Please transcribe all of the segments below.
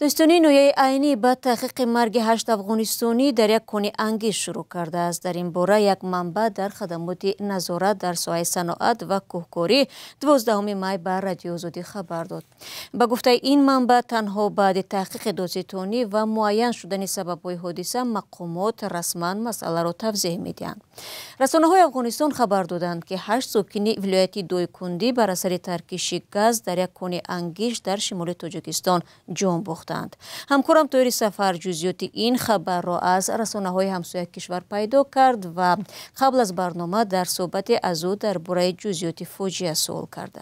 دوستانی نویه عینی با تحقیق مرگ 8 افغانستانی در یک کون انگیز شروع کرده است. در این باره یک منبع در خدمات نظارت در ساحه صنعت و کوهکاری 12 می بر رادیو آزادی خبر داد. با گفته این منبع تنها بعد تحقیق دادستانی و معین شدن سبب‌های حادثه مقامات رسما مسئله را توضیح می‌دهند. رسانه‌های افغانستان خبر دادند که 8 ساکن ولایت دویکندی بر اثر ترکیش گاز در یک کون انگیز در شمال تاجیکستان جان باختند. همکارم طوری سفر جزئیات این خبر را از رسانه‌های همسایه کشور پیدا کرد و قبل از برنامه در صحبت از او درباره جزئیات فاجعه سوال کرده.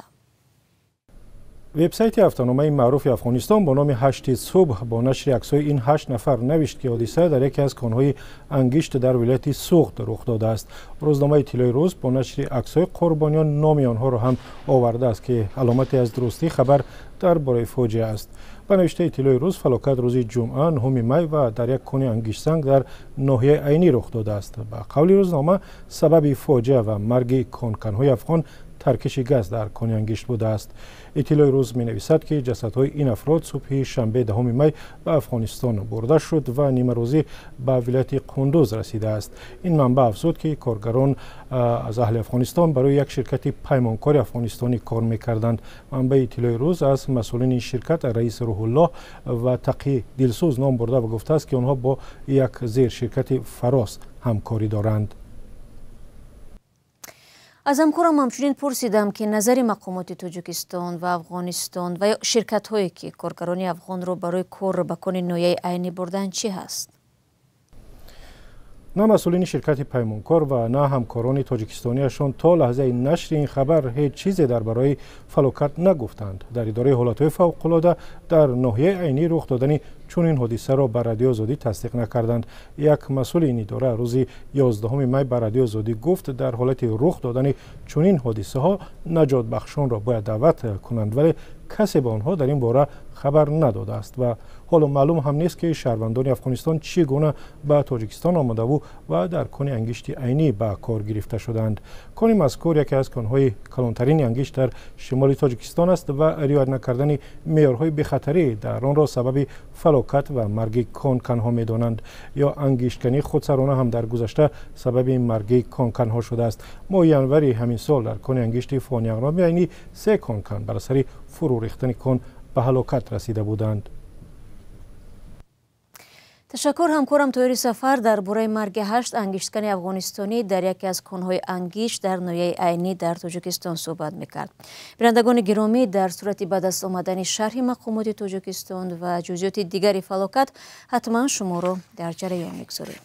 وبسایت هفته‌نامه معروف افغانستان با نام 8 صبح با نشر عکس‌های این 8 نفر نوشت که حادثه در یکی از کان‌های انگشت در ولایت سوخت رخ داده است. روزنامه اطلاع روز با نشر عکس‌های قربانیان نام آنها را هم آورده است که علامتی از درستی خبر درباره فاجعه است. به نوشته اطلاع روز فلاکت روز جمعه 9 می و در یک کون انگشت سنگ در ناحیه عینی رخ داده است. به قول روزنامه سبب فاجعه و مرگ کانکن‌های افغان ترکش گاز در کون انگشت بوده است. اطلاع روز می نویسد که جسدهای این افراد صبح شنبه 10 می به افغانستان برده شد و نیمه روزی به ولایت قندوز رسیده است. این منبع افزود که کارگران از اهل افغانستان برای یک شرکت پیمانکار افغانستانی کار می‌کردند. منبع اطلاع روز از مسئولین شرکت رئیس روح الله و تقی دلسوز نام برده و گفته است که آنها با یک زیر شرکت فراس همکاری دارند. از همکارم همچنین پرسیدم که نظر مقامات تاجیکستان و افغانستان و شرکت هایی که کارگران افغان رو برای کار به کون نویه عینی بردن چی هست؟ نه مسئولین شرکت پیمانکار و نه همکاران تاجیکستانیشان تا لحظه نشر این خبر هیچ چیزی درباره فلاکت نگفتند. در اداره حالتهای فوق‌العاده در ناحیه عینی رخ دادن چون این حادثه را بر رادیو آزادی تصدیق نکردند. یک مسئول این اداره روز 11 می بر رادیو آزادی گفت در حالت رخ دادن چون این حادثه ها نجات بخشان را باید دعوت کنند، ولی کسی به آنها در این باره خبر نداده است و حالا معلوم هم نیست که شهروندان افغانستان چگونه به تاجیکستان آمده و در کون انگشت عینی به کار گرفته شدند. کون مذکور یکی از کان‌های کلانترین انگشت در شمال تاجیکستان است و رعایت نکردن معیارهای بی‌خطری در آن را سبب فلاکت و مرگ کانکن‌ها می‌دانند. یا انگشتکنی خودسرانه هم در گذشته سبب مرگ کانکن‌ها شده است. ماه ینور همین سال در کون انگشت فانی اغرامی عینی 3 کانکن بر اثر فرو ریختن کان به هلاکت رسیده بودند. تشکر همکارم طوری سفر درباره مرگ 8 انگشتکن افغانستانی در یکی از کان‌های انگشت در ناحیه عینی در تاجیکستان صحبت می‌کرد. بینندگان گرامی، در صورت به دست آمدن شرح مقامات تاجیکستان و جزئیات دیگری فلاکت حتما شما را در جریان می‌گذاریم.